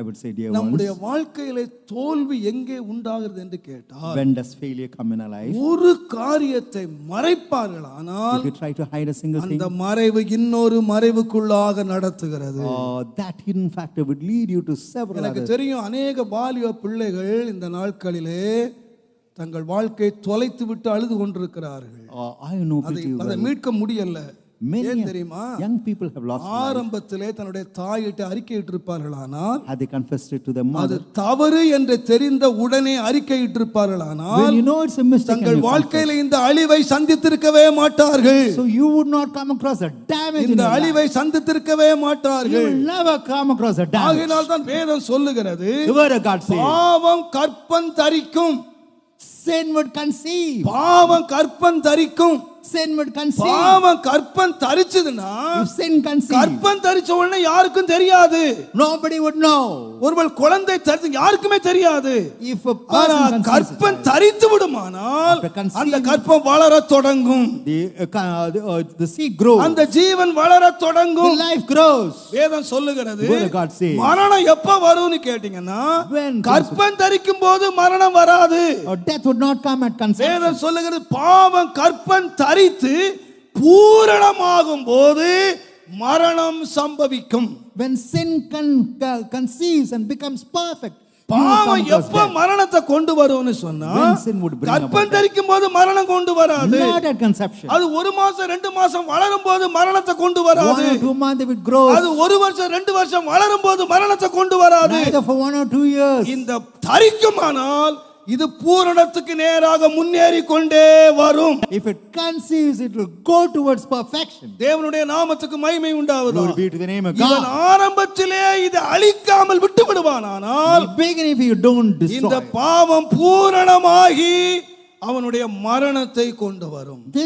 I would say, dear நம்முடைய ones, வாழ்க்கையிலே தோல்வி எங்கே உண்டாகிறது என்று கேட்டால் when does failure come in our life? ஒரு காரியத்தை மறைப்பார்கள் ஆனால் If you try to hide a single thing, அந்த மறைவு இன்னொரு மறைவுக்குள்ளாக நடத்துகிறது. that hidden factor would lead you to several எனக்கு others. தெரியும் அநேக வாலிப பிள்ளைகள் இந்த நாட்களிலே தங்கள் வாழ்க்கையை தொலைத்து விட்டு அழுது கொண்டிருக்கிறார்கள். I know அதை pretty மீட்க முடியல. many ஏன் தெரியுமா? young people have lost life. ஆரம்பத்திலே தன்னுடைய தாயிட்டு அறிக்கையிட்டிருப்பார்களானால் Had they confessed it to their அது mother, தவறு என்று தெரிந்த உடனே அறிக்கையிட்டிருப்பார்களானால் when you know it's a mistake and தங்கள் you confess, வாழ்க்கையில இந்த அழிவை சந்தித்திருக்கவே மாட்டார்கள். so you would not come across a damage in இந்த your life. அழிவை சந்தித்திருக்கவே You மாட்டார்கள். will never come across a damage. ஆகையினால் தான் வேதம் சொல்லுகிறது, The word of God says, பாவம் கற்பம் தரிக்கும். sin would conceive. பாவம் கற்பம் தரிக்கும். Sin would conceive. பாவம் கற்பம் தரிச்சதுன்னா If sin conceives, கற்பம் தரிச்ச உடனே யாருக்கும் தெரியாது. nobody would know. ஒருவேளை குழந்தை தரித்து யாருக்குமே தெரியாது. If a ஆனா person conceives, கற்பம் தரித்து விடுமானால் After conceiving, அந்த கற்பம் வளர தொடங்கும். the seed grows, அந்த ஜீவன் வளர the தொடங்கும். life grows. வேதம் சொல்லுகிறது, The word of God says, மரணம் எப்ப வரும்னு கேட்டீங்கன்னா when கற்பம் தரிக்கும் போது மரணம் வராது. or death would not come at conception. வேதம் சொல்லுகிறது, பாவம் கற்பம் தரித்து பூரணமாகும் போது மரணம் சம்பவிக்கும். When sin conceives and becomes perfect, you will come பாவம் across எப்ப death. மரணத்தை கொண்டு வரும்னு சொன்னா When sin would bring about கற்பம் death. தரிக்கும் போது மரணம் கொண்டு வராது. Not at conception. அது 1 மாசம் 2 மாசம் வளரும் போது மரணத்தை கொண்டு வராது. 1 or 2 months if it grows, அது 1 வருஷம் 2 வருஷம் வளரும் போது மரணத்தை கொண்டு வராது. neither for 1 or 2 years. இந்த தரிக்குமானால் இது பூரணத்துக்கு நேராக முன்னேறி கொண்டே வரும். If it conceives, it will go towards perfection. தேவனுடைய நாமத்துக்கு மகிமை உண்டாவதாக. Glory be to the name of இவன் God. ஆரம்பத்திலே இதை அழிக்காமல் விட்டு விடுவானானால் Begin if you don't destroy. இந்த பாவம் பூரணமாகி அவனுடைய மரணத்தை கொண்டு வரும்.